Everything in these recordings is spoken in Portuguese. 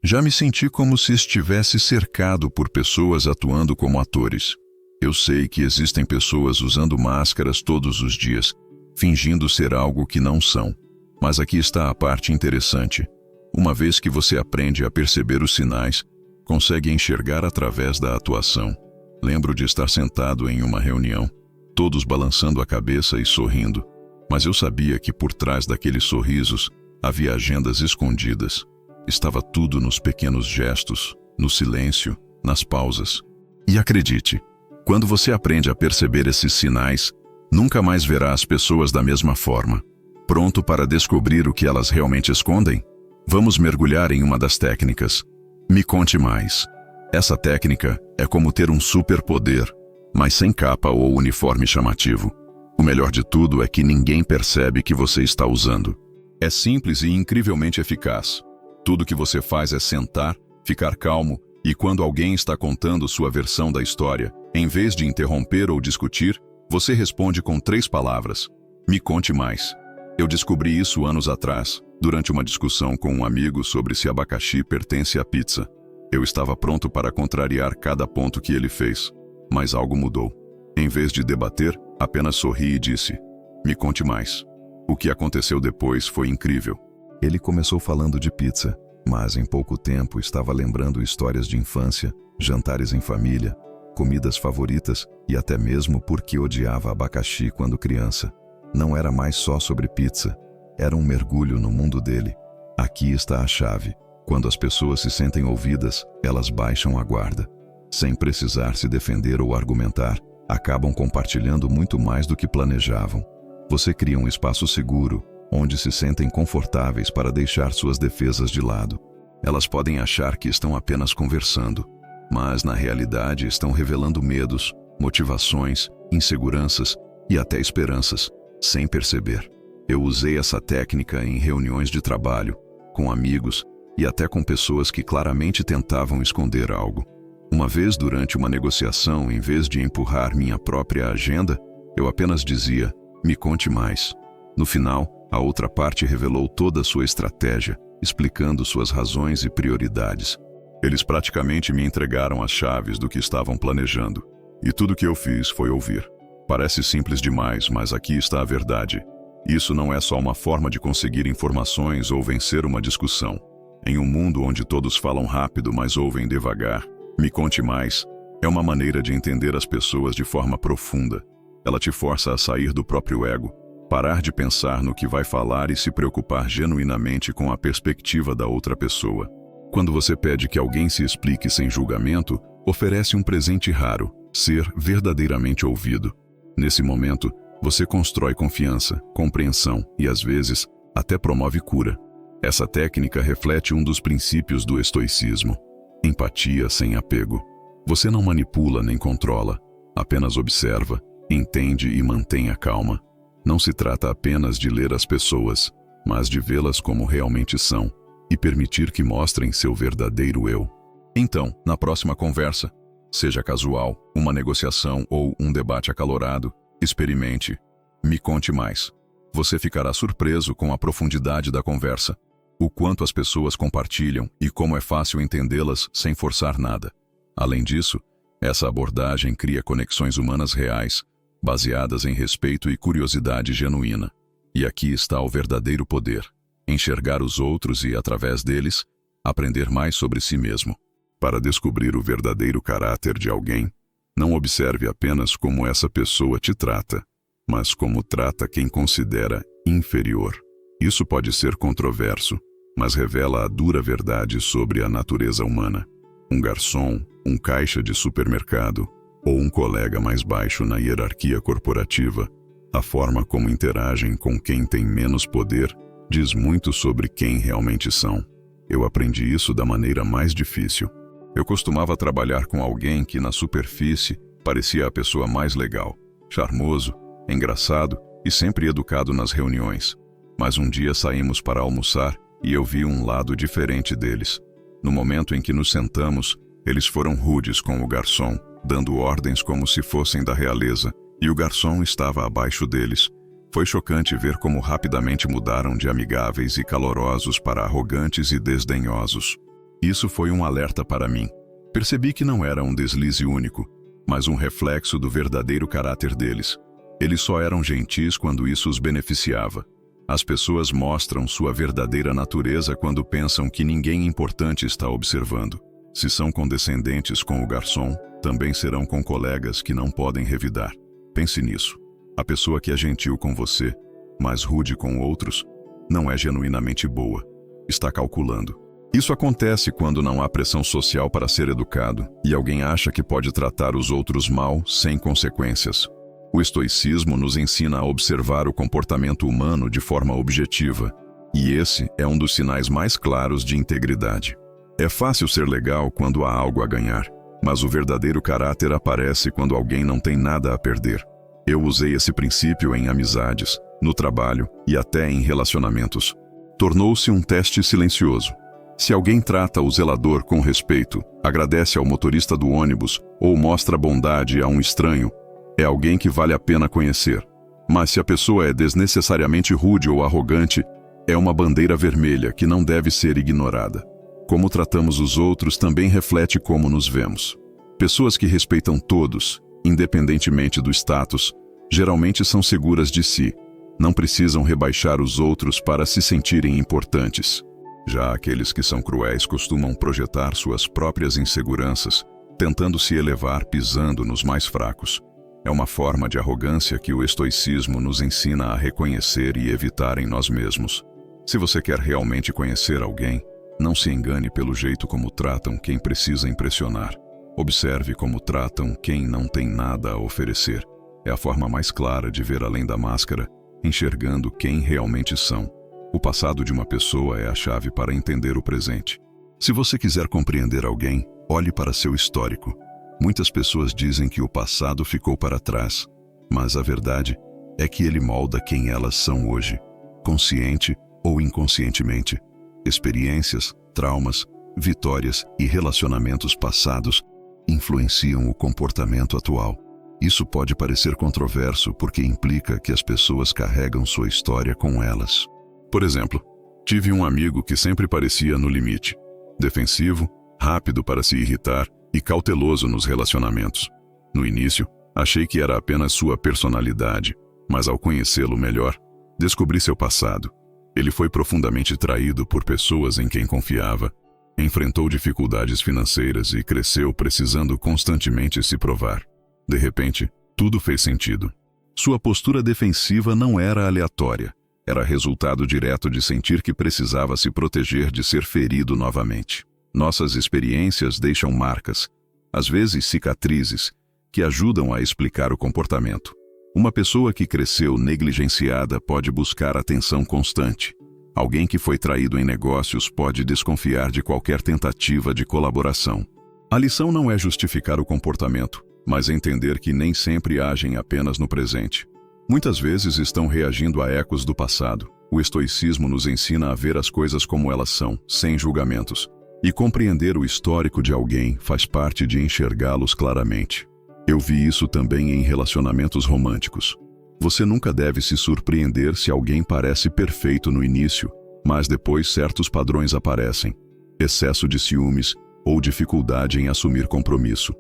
Já me senti como se estivesse cercado por pessoas atuando como atores. Eu sei que existem pessoas usando máscaras todos os dias, fingindo ser algo que não são. Mas aqui está a parte interessante. Uma vez que você aprende a perceber os sinais, consegue enxergar através da atuação. Lembro de estar sentado em uma reunião, todos balançando a cabeça e sorrindo, mas eu sabia que por trás daqueles sorrisos havia agendas escondidas. Estava tudo nos pequenos gestos, no silêncio, nas pausas. E acredite, quando você aprende a perceber esses sinais, nunca mais verá as pessoas da mesma forma. Pronto para descobrir o que elas realmente escondem? Vamos mergulhar em uma das técnicas. Me conte mais. Essa técnica é como ter um superpoder, mas sem capa ou uniforme chamativo. O melhor de tudo é que ninguém percebe que você está usando. É simples e incrivelmente eficaz. Tudo que você faz é sentar, ficar calmo e quando alguém está contando sua versão da história, em vez de interromper ou discutir, você responde com 3 palavras. Me conte mais. Eu descobri isso anos atrás, durante uma discussão com um amigo sobre se abacaxi pertence à pizza. Eu estava pronto para contrariar cada ponto que ele fez, mas algo mudou. Em vez de debater, apenas sorri e disse, me conte mais. O que aconteceu depois foi incrível. Ele começou falando de pizza, mas em pouco tempo estava lembrando histórias de infância, jantares em família, comidas favoritas e até mesmo porque odiava abacaxi quando criança. Não era mais só sobre pizza, era um mergulho no mundo dele. Aqui está a chave. Quando as pessoas se sentem ouvidas, elas baixam a guarda. Sem precisar se defender ou argumentar, acabam compartilhando muito mais do que planejavam. Você cria um espaço seguro, onde se sentem confortáveis para deixar suas defesas de lado. Elas podem achar que estão apenas conversando, mas na realidade estão revelando medos, motivações, inseguranças e até esperanças, sem perceber. Eu usei essa técnica em reuniões de trabalho, com amigos e até com pessoas que claramente tentavam esconder algo. Uma vez durante uma negociação, em vez de empurrar minha própria agenda, eu apenas dizia, me conte mais. No final, a outra parte revelou toda a sua estratégia, explicando suas razões e prioridades. Eles praticamente me entregaram as chaves do que estavam planejando. E tudo que eu fiz foi ouvir. Parece simples demais, mas aqui está a verdade. Isso não é só uma forma de conseguir informações ou vencer uma discussão. Em um mundo onde todos falam rápido, mas ouvem devagar, me conte mais, é uma maneira de entender as pessoas de forma profunda. Ela te força a sair do próprio ego, parar de pensar no que vai falar e se preocupar genuinamente com a perspectiva da outra pessoa. Quando você pede que alguém se explique sem julgamento, oferece um presente raro, ser verdadeiramente ouvido. Nesse momento, você constrói confiança, compreensão e, às vezes, até promove cura. Essa técnica reflete um dos princípios do estoicismo: empatia sem apego. Você não manipula nem controla, apenas observa, entende e mantém a calma. Não se trata apenas de ler as pessoas, mas de vê-las como realmente são e permitir que mostrem seu verdadeiro eu. Então, na próxima conversa, seja casual, uma negociação ou um debate acalorado, experimente. Me conte mais. Você ficará surpreso com a profundidade da conversa, o quanto as pessoas compartilham e como é fácil entendê-las sem forçar nada. Além disso, essa abordagem cria conexões humanas reais, baseadas em respeito e curiosidade genuína. E aqui está o verdadeiro poder: enxergar os outros e, através deles, aprender mais sobre si mesmo. Para descobrir o verdadeiro caráter de alguém, não observe apenas como essa pessoa te trata, mas como trata quem considera inferior. Isso pode ser controverso, mas revela a dura verdade sobre a natureza humana. Um garçom, um caixa de supermercado ou um colega mais baixo na hierarquia corporativa, a forma como interagem com quem tem menos poder diz muito sobre quem realmente são. Eu aprendi isso da maneira mais difícil. Eu costumava trabalhar com alguém que, na superfície, parecia a pessoa mais legal, charmoso, engraçado e sempre educado nas reuniões. Mas um dia saímos para almoçar e eu vi um lado diferente deles. No momento em que nos sentamos, eles foram rudes com o garçom, dando ordens como se fossem da realeza, e o garçom estava abaixo deles. Foi chocante ver como rapidamente mudaram de amigáveis e calorosos para arrogantes e desdenhosos. Isso foi um alerta para mim. Percebi que não era um deslize único, mas um reflexo do verdadeiro caráter deles. Eles só eram gentis quando isso os beneficiava. As pessoas mostram sua verdadeira natureza quando pensam que ninguém importante está observando. Se são condescendentes com o garçom, também serão com colegas que não podem revidar. Pense nisso. A pessoa que é gentil com você, mas rude com outros, não é genuinamente boa. Está calculando. Isso acontece quando não há pressão social para ser educado e alguém acha que pode tratar os outros mal sem consequências. O estoicismo nos ensina a observar o comportamento humano de forma objetiva, e esse é um dos sinais mais claros de integridade. É fácil ser legal quando há algo a ganhar, mas o verdadeiro caráter aparece quando alguém não tem nada a perder. Eu usei esse princípio em amizades, no trabalho e até em relacionamentos. Tornou-se um teste silencioso. Se alguém trata o zelador com respeito, agradece ao motorista do ônibus ou mostra bondade a um estranho, é alguém que vale a pena conhecer. Mas se a pessoa é desnecessariamente rude ou arrogante, é uma bandeira vermelha que não deve ser ignorada. Como tratamos os outros também reflete como nos vemos. Pessoas que respeitam todos, independentemente do status, geralmente são seguras de si. Não precisam rebaixar os outros para se sentirem importantes. Já aqueles que são cruéis costumam projetar suas próprias inseguranças, tentando se elevar pisando nos mais fracos. É uma forma de arrogância que o estoicismo nos ensina a reconhecer e evitar em nós mesmos. Se você quer realmente conhecer alguém, não se engane pelo jeito como tratam quem precisa impressionar. Observe como tratam quem não tem nada a oferecer. É a forma mais clara de ver além da máscara, enxergando quem realmente são. O passado de uma pessoa é a chave para entender o presente. Se você quiser compreender alguém, olhe para seu histórico. Muitas pessoas dizem que o passado ficou para trás, mas a verdade é que ele molda quem elas são hoje, consciente ou inconscientemente. Experiências, traumas, vitórias e relacionamentos passados influenciam o comportamento atual. Isso pode parecer controverso porque implica que as pessoas carregam sua história com elas. Por exemplo, tive um amigo que sempre parecia no limite, defensivo, rápido para se irritar e cauteloso nos relacionamentos. No início, achei que era apenas sua personalidade, mas ao conhecê-lo melhor, descobri seu passado. Ele foi profundamente traído por pessoas em quem confiava, enfrentou dificuldades financeiras e cresceu precisando constantemente se provar. De repente, tudo fez sentido. Sua postura defensiva não era aleatória. Era resultado direto de sentir que precisava se proteger de ser ferido novamente. Nossas experiências deixam marcas, às vezes cicatrizes, que ajudam a explicar o comportamento. Uma pessoa que cresceu negligenciada pode buscar atenção constante. Alguém que foi traído em negócios pode desconfiar de qualquer tentativa de colaboração. A lição não é justificar o comportamento, mas entender que nem sempre agem apenas no presente. Muitas vezes estão reagindo a ecos do passado. O estoicismo nos ensina a ver as coisas como elas são, sem julgamentos. E compreender o histórico de alguém faz parte de enxergá-los claramente. Eu vi isso também em relacionamentos românticos. Você nunca deve se surpreender se alguém parece perfeito no início, mas depois certos padrões aparecem. Excesso de ciúmes ou dificuldade em assumir compromisso.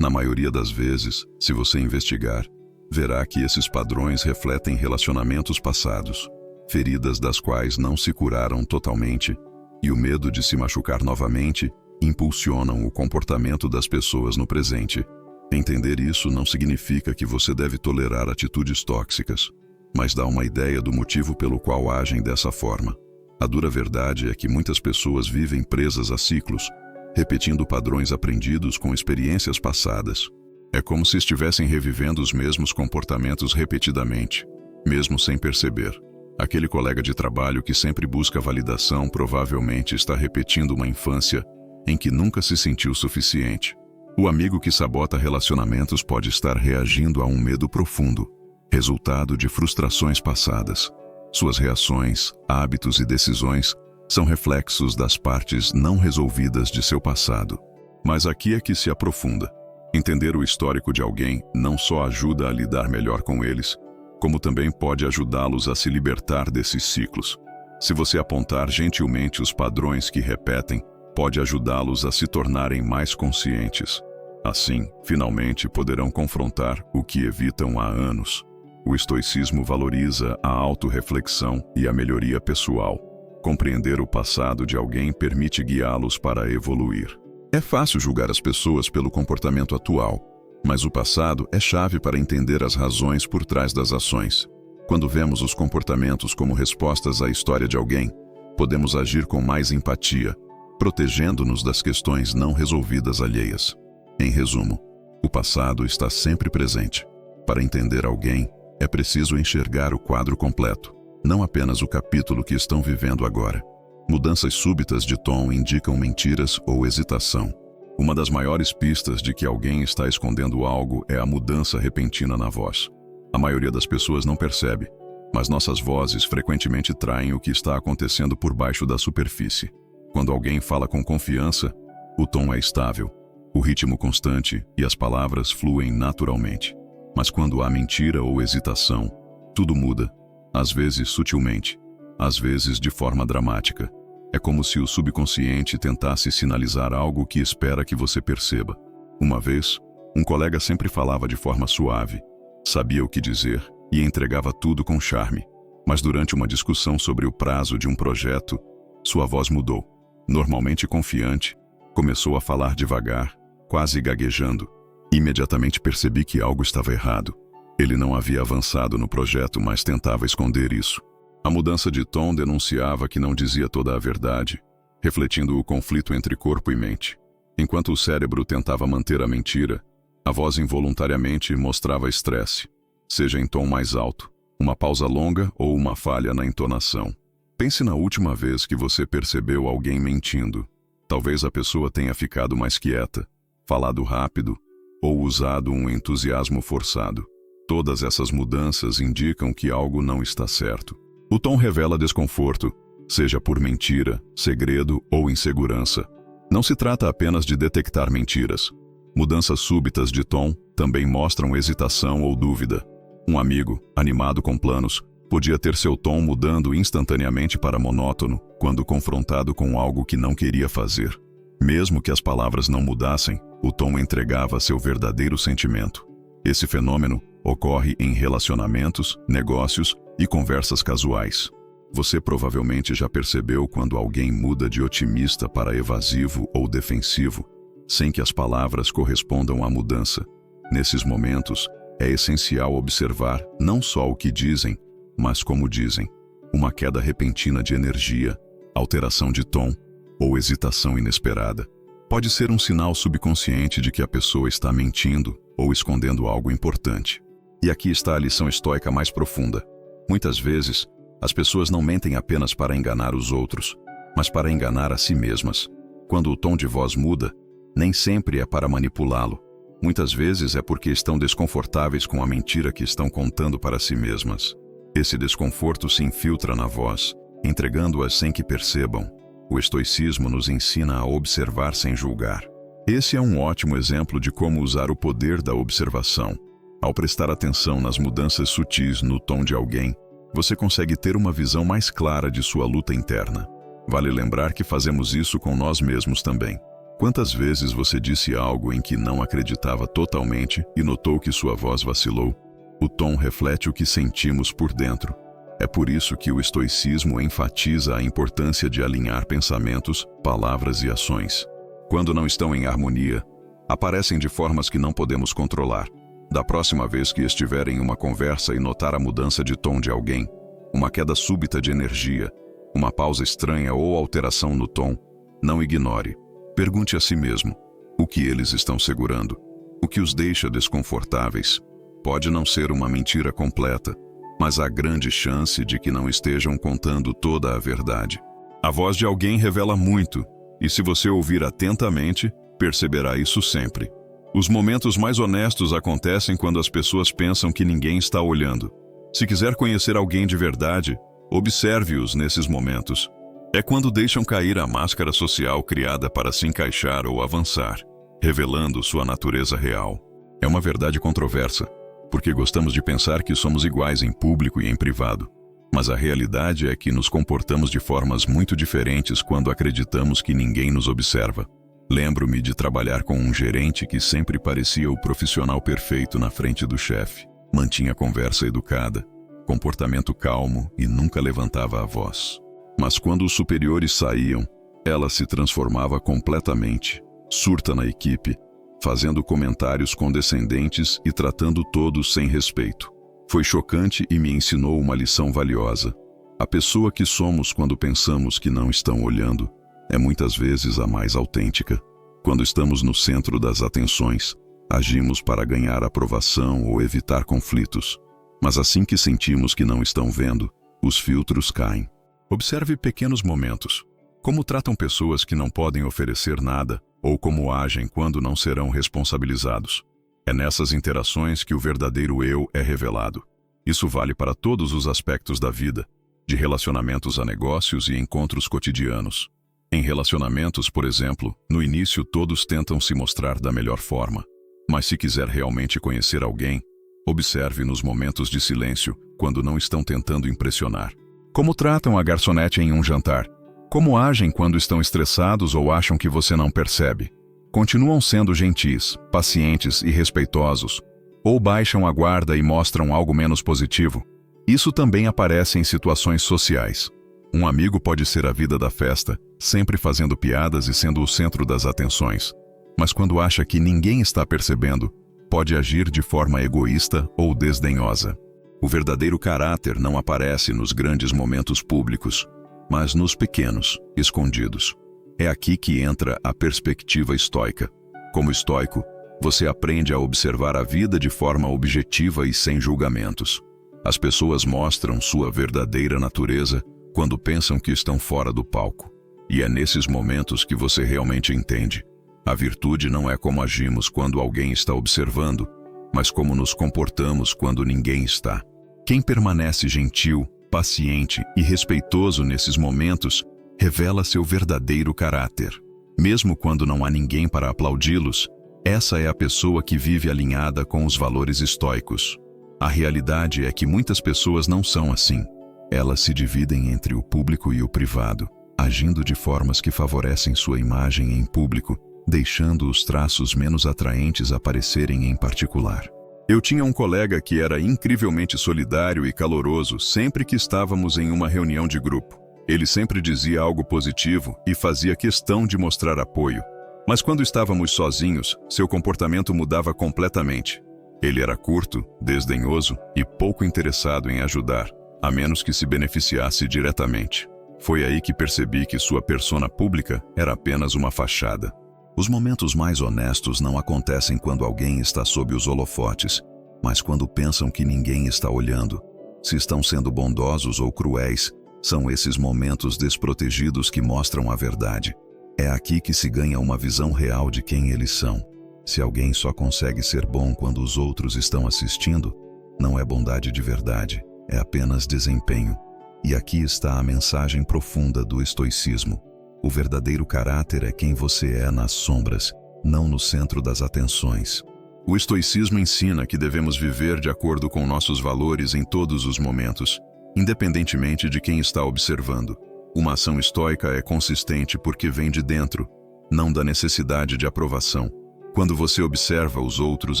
Na maioria das vezes, se você investigar, verá que esses padrões refletem relacionamentos passados, feridas das quais não se curaram totalmente, e o medo de se machucar novamente impulsionam o comportamento das pessoas no presente. Entender isso não significa que você deve tolerar atitudes tóxicas, mas dá uma ideia do motivo pelo qual agem dessa forma. A dura verdade é que muitas pessoas vivem presas a ciclos, repetindo padrões aprendidos com experiências passadas. É como se estivessem revivendo os mesmos comportamentos repetidamente, mesmo sem perceber. Aquele colega de trabalho que sempre busca validação provavelmente está repetindo uma infância em que nunca se sentiu suficiente. O amigo que sabota relacionamentos pode estar reagindo a um medo profundo, resultado de frustrações passadas. Suas reações, hábitos e decisões são reflexos das partes não resolvidas de seu passado. Mas aqui é que se aprofunda. Entender o histórico de alguém não só ajuda a lidar melhor com eles, como também pode ajudá-los a se libertar desses ciclos. Se você apontar gentilmente os padrões que repetem, pode ajudá-los a se tornarem mais conscientes. Assim, finalmente poderão confrontar o que evitam há anos. O estoicismo valoriza a autorreflexão e a melhoria pessoal. Compreender o passado de alguém permite guiá-los para evoluir. É fácil julgar as pessoas pelo comportamento atual, mas o passado é chave para entender as razões por trás das ações. Quando vemos os comportamentos como respostas à história de alguém, podemos agir com mais empatia, protegendo-nos das questões não resolvidas alheias. Em resumo, o passado está sempre presente. Para entender alguém, é preciso enxergar o quadro completo, não apenas o capítulo que estão vivendo agora. Mudanças súbitas de tom indicam mentiras ou hesitação. Uma das maiores pistas de que alguém está escondendo algo é a mudança repentina na voz. A maioria das pessoas não percebe, mas nossas vozes frequentemente traem o que está acontecendo por baixo da superfície. Quando alguém fala com confiança, o tom é estável, o ritmo constante e as palavras fluem naturalmente. Mas quando há mentira ou hesitação, tudo muda, às vezes sutilmente, às vezes de forma dramática. É como se o subconsciente tentasse sinalizar algo que espera que você perceba. Uma vez, um colega sempre falava de forma suave, sabia o que dizer e entregava tudo com charme. Mas durante uma discussão sobre o prazo de um projeto, sua voz mudou. Normalmente confiante, começou a falar devagar, quase gaguejando. Imediatamente percebi que algo estava errado. Ele não havia avançado no projeto, mas tentava esconder isso. A mudança de tom denunciava que não dizia toda a verdade, refletindo o conflito entre corpo e mente. Enquanto o cérebro tentava manter a mentira, a voz involuntariamente mostrava estresse, seja em tom mais alto, uma pausa longa ou uma falha na entonação. Pense na última vez que você percebeu alguém mentindo. Talvez a pessoa tenha ficado mais quieta, falado rápido ou usado um entusiasmo forçado. Todas essas mudanças indicam que algo não está certo. O tom revela desconforto, seja por mentira, segredo ou insegurança. Não se trata apenas de detectar mentiras. Mudanças súbitas de tom também mostram hesitação ou dúvida. Um amigo, animado com planos, podia ter seu tom mudando instantaneamente para monótono quando confrontado com algo que não queria fazer. Mesmo que as palavras não mudassem, o tom entregava seu verdadeiro sentimento. Esse fenômeno ocorre em relacionamentos, negócios e conversas casuais. Você provavelmente já percebeu quando alguém muda de otimista para evasivo ou defensivo, sem que as palavras correspondam à mudança. Nesses momentos, é essencial observar não só o que dizem, mas como dizem. Uma queda repentina de energia, alteração de tom ou hesitação inesperada pode ser um sinal subconsciente de que a pessoa está mentindo ou escondendo algo importante. E aqui está a lição estoica mais profunda. Muitas vezes, as pessoas não mentem apenas para enganar os outros, mas para enganar a si mesmas. Quando o tom de voz muda, nem sempre é para manipulá-lo. Muitas vezes é porque estão desconfortáveis com a mentira que estão contando para si mesmas. Esse desconforto se infiltra na voz, entregando-as sem que percebam. O estoicismo nos ensina a observar sem julgar. Esse é um ótimo exemplo de como usar o poder da observação. Ao prestar atenção nas mudanças sutis no tom de alguém, você consegue ter uma visão mais clara de sua luta interna. Vale lembrar que fazemos isso com nós mesmos também. Quantas vezes você disse algo em que não acreditava totalmente e notou que sua voz vacilou? O tom reflete o que sentimos por dentro. É por isso que o estoicismo enfatiza a importância de alinhar pensamentos, palavras e ações. Quando não estão em harmonia, aparecem de formas que não podemos controlar. Da próxima vez que estiver em uma conversa e notar a mudança de tom de alguém, uma queda súbita de energia, uma pausa estranha ou alteração no tom, não ignore. Pergunte a si mesmo, o que eles estão segurando? O que os deixa desconfortáveis? Pode não ser uma mentira completa, mas há grande chance de que não estejam contando toda a verdade. A voz de alguém revela muito, e se você ouvir atentamente, perceberá isso sempre. Os momentos mais honestos acontecem quando as pessoas pensam que ninguém está olhando. Se quiser conhecer alguém de verdade, observe-os nesses momentos. É quando deixam cair a máscara social criada para se encaixar ou avançar, revelando sua natureza real. É uma verdade controversa, porque gostamos de pensar que somos iguais em público e em privado. Mas a realidade é que nos comportamos de formas muito diferentes quando acreditamos que ninguém nos observa. Lembro-me de trabalhar com um gerente que sempre parecia o profissional perfeito na frente do chefe. Mantinha conversa educada, comportamento calmo e nunca levantava a voz. Mas quando os superiores saíam, ela se transformava completamente, surta na equipe, fazendo comentários condescendentes e tratando todos sem respeito. Foi chocante e me ensinou uma lição valiosa. A pessoa que somos quando pensamos que não estão olhando é muitas vezes a mais autêntica. Quando estamos no centro das atenções, agimos para ganhar aprovação ou evitar conflitos. Mas assim que sentimos que não estão vendo, os filtros caem. Observe pequenos momentos. Como tratam pessoas que não podem oferecer nada ou como agem quando não serão responsabilizados. É nessas interações que o verdadeiro eu é revelado. Isso vale para todos os aspectos da vida, de relacionamentos a negócios e encontros cotidianos. Em relacionamentos, por exemplo, no início todos tentam se mostrar da melhor forma. Mas se quiser realmente conhecer alguém, observe nos momentos de silêncio, quando não estão tentando impressionar. Como tratam a garçonete em um jantar? Como agem quando estão estressados ou acham que você não percebe? Continuam sendo gentis, pacientes e respeitosos? Ou baixam a guarda e mostram algo menos positivo? Isso também aparece em situações sociais. Um amigo pode ser a vida da festa, sempre fazendo piadas e sendo o centro das atenções. Mas quando acha que ninguém está percebendo, pode agir de forma egoísta ou desdenhosa. O verdadeiro caráter não aparece nos grandes momentos públicos, mas nos pequenos, escondidos. É aqui que entra a perspectiva estoica. Como estoico, você aprende a observar a vida de forma objetiva e sem julgamentos. As pessoas mostram sua verdadeira natureza quando pensam que estão fora do palco. E é nesses momentos que você realmente entende. A virtude não é como agimos quando alguém está observando, mas como nos comportamos quando ninguém está. Quem permanece gentil, paciente e respeitoso nesses momentos revela seu verdadeiro caráter. Mesmo quando não há ninguém para aplaudi-los, essa é a pessoa que vive alinhada com os valores estoicos. A realidade é que muitas pessoas não são assim. Elas se dividem entre o público e o privado, agindo de formas que favorecem sua imagem em público, deixando os traços menos atraentes aparecerem em particular. Eu tinha um colega que era incrivelmente solidário e caloroso sempre que estávamos em uma reunião de grupo. Ele sempre dizia algo positivo e fazia questão de mostrar apoio. Mas quando estávamos sozinhos, seu comportamento mudava completamente. Ele era curto, desdenhoso e pouco interessado em ajudar, a menos que se beneficiasse diretamente. Foi aí que percebi que sua persona pública era apenas uma fachada. Os momentos mais honestos não acontecem quando alguém está sob os holofotes, mas quando pensam que ninguém está olhando. Se estão sendo bondosos ou cruéis, são esses momentos desprotegidos que mostram a verdade. É aqui que se ganha uma visão real de quem eles são. Se alguém só consegue ser bom quando os outros estão assistindo, não é bondade de verdade, é apenas desempenho. E aqui está a mensagem profunda do estoicismo. O verdadeiro caráter é quem você é nas sombras, não no centro das atenções. O estoicismo ensina que devemos viver de acordo com nossos valores em todos os momentos, independentemente de quem está observando. Uma ação estoica é consistente porque vem de dentro, não da necessidade de aprovação. Quando você observa os outros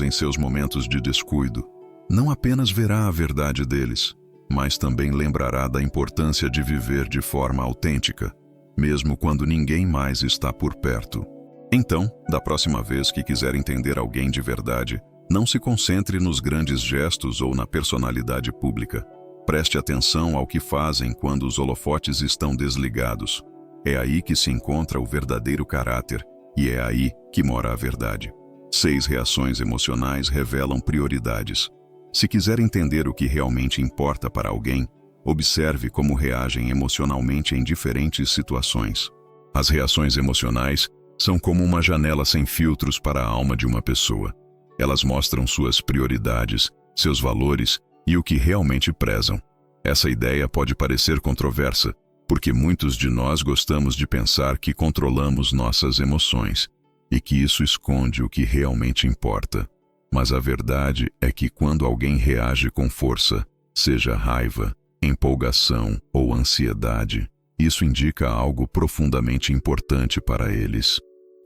em seus momentos de descuido, não apenas verá a verdade deles, mas também lembrará da importância de viver de forma autêntica, mesmo quando ninguém mais está por perto. Então, da próxima vez que quiser entender alguém de verdade, não se concentre nos grandes gestos ou na personalidade pública. Preste atenção ao que fazem quando os holofotes estão desligados. É aí que se encontra o verdadeiro caráter, e é aí que mora a verdade. 6 reações emocionais revelam prioridades. Se quiser entender o que realmente importa para alguém, observe como reagem emocionalmente em diferentes situações. As reações emocionais são como uma janela sem filtros para a alma de uma pessoa. Elas mostram suas prioridades, seus valores e o que realmente prezam. Essa ideia pode parecer controversa, porque muitos de nós gostamos de pensar que controlamos nossas emoções e que isso esconde o que realmente importa. Mas a verdade é que quando alguém reage com força, seja raiva, empolgação ou ansiedade, isso indica algo profundamente importante para eles.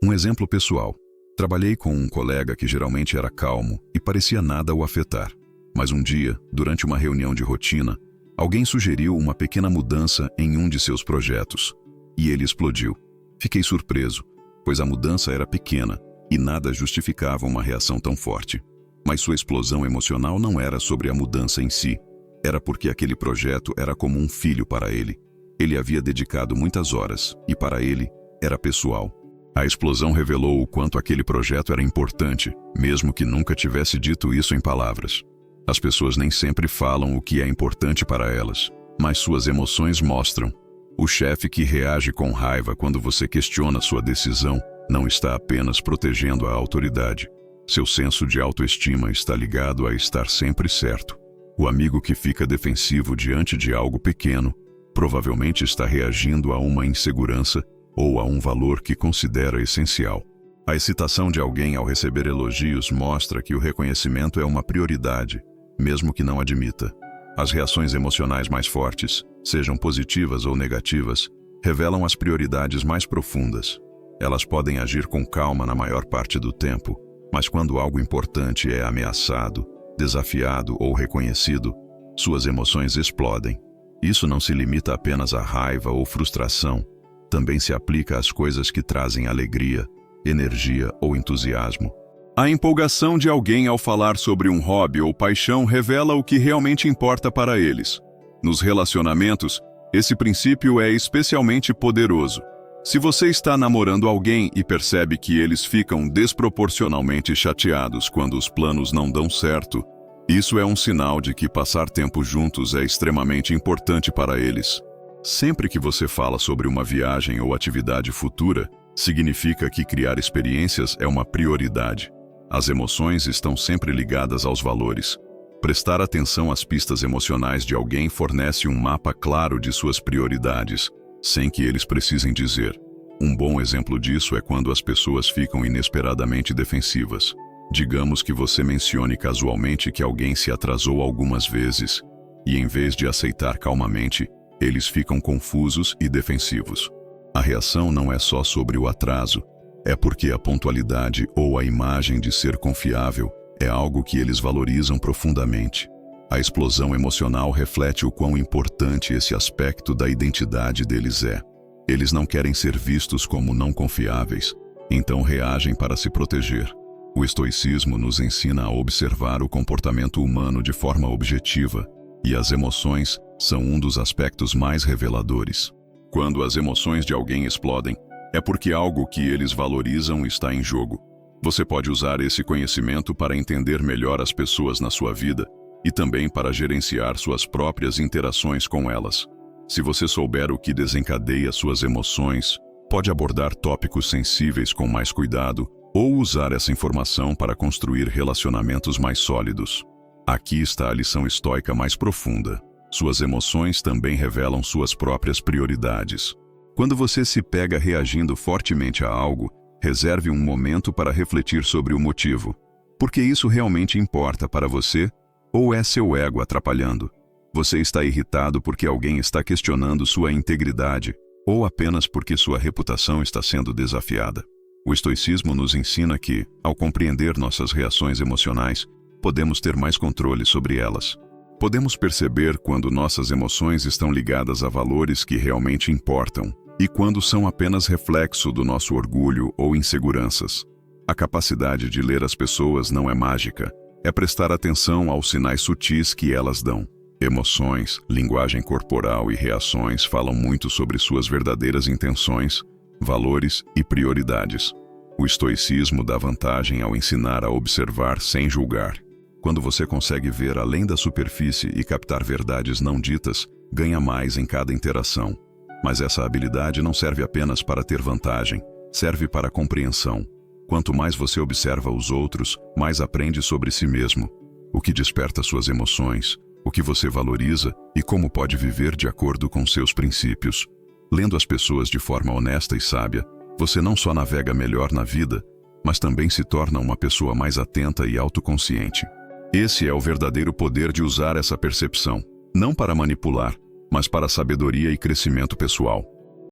Um exemplo pessoal. Trabalhei com um colega que geralmente era calmo e parecia nada o afetar. Mas um dia, durante uma reunião de rotina, alguém sugeriu uma pequena mudança em um de seus projetos. E ele explodiu. Fiquei surpreso, pois a mudança era pequena e nada justificava uma reação tão forte. Mas sua explosão emocional não era sobre a mudança em si. Era porque aquele projeto era como um filho para ele. Ele havia dedicado muitas horas e para ele era pessoal. A explosão revelou o quanto aquele projeto era importante, mesmo que nunca tivesse dito isso em palavras. As pessoas nem sempre falam o que é importante para elas, mas suas emoções mostram. O chefe que reage com raiva quando você questiona sua decisão não está apenas protegendo a autoridade. Seu senso de autoestima está ligado a estar sempre certo. O amigo que fica defensivo diante de algo pequeno provavelmente está reagindo a uma insegurança ou a um valor que considera essencial. A excitação de alguém ao receber elogios mostra que o reconhecimento é uma prioridade, mesmo que não admita. As reações emocionais mais fortes, sejam positivas ou negativas, revelam as prioridades mais profundas. Elas podem agir com calma na maior parte do tempo, mas quando algo importante é ameaçado, desafiado ou reconhecido, suas emoções explodem. Isso não se limita apenas à raiva ou frustração, também se aplica às coisas que trazem alegria, energia ou entusiasmo. A empolgação de alguém ao falar sobre um hobby ou paixão revela o que realmente importa para eles. Nos relacionamentos, esse princípio é especialmente poderoso. Se você está namorando alguém e percebe que eles ficam desproporcionalmente chateados quando os planos não dão certo, isso é um sinal de que passar tempo juntos é extremamente importante para eles. Sempre que você fala sobre uma viagem ou atividade futura, significa que criar experiências é uma prioridade. As emoções estão sempre ligadas aos valores. Prestar atenção às pistas emocionais de alguém fornece um mapa claro de suas prioridades, sem que eles precisem dizer. Um bom exemplo disso é quando as pessoas ficam inesperadamente defensivas. Digamos que você mencione casualmente que alguém se atrasou algumas vezes, e em vez de aceitar calmamente, eles ficam confusos e defensivos. A reação não é só sobre o atraso, é porque a pontualidade ou a imagem de ser confiável é algo que eles valorizam profundamente. A explosão emocional reflete o quão importante esse aspecto da identidade deles é. Eles não querem ser vistos como não confiáveis, então reagem para se proteger. O estoicismo nos ensina a observar o comportamento humano de forma objetiva, e as emoções são um dos aspectos mais reveladores. Quando as emoções de alguém explodem, é porque algo que eles valorizam está em jogo. Você pode usar esse conhecimento para entender melhor as pessoas na sua vida e também para gerenciar suas próprias interações com elas. Se você souber o que desencadeia suas emoções, pode abordar tópicos sensíveis com mais cuidado ou usar essa informação para construir relacionamentos mais sólidos. Aqui está a lição estoica mais profunda. Suas emoções também revelam suas próprias prioridades. Quando você se pega reagindo fortemente a algo, reserve um momento para refletir sobre o motivo. Porque isso realmente importa para você? Ou é seu ego atrapalhando? Você está irritado porque alguém está questionando sua integridade, ou apenas porque sua reputação está sendo desafiada? O estoicismo nos ensina que, ao compreender nossas reações emocionais, podemos ter mais controle sobre elas. Podemos perceber quando nossas emoções estão ligadas a valores que realmente importam e quando são apenas reflexo do nosso orgulho ou inseguranças. A capacidade de ler as pessoas não é mágica, é prestar atenção aos sinais sutis que elas dão. Emoções, linguagem corporal e reações falam muito sobre suas verdadeiras intenções, valores e prioridades. O estoicismo dá vantagem ao ensinar a observar sem julgar. Quando você consegue ver além da superfície e captar verdades não ditas, ganha mais em cada interação. Mas essa habilidade não serve apenas para ter vantagem, serve para compreensão. Quanto mais você observa os outros, mais aprende sobre si mesmo, o que desperta suas emoções, o que você valoriza e como pode viver de acordo com seus princípios. Lendo as pessoas de forma honesta e sábia, você não só navega melhor na vida, mas também se torna uma pessoa mais atenta e autoconsciente. Esse é o verdadeiro poder de usar essa percepção. Não para manipular, mas para sabedoria e crescimento pessoal.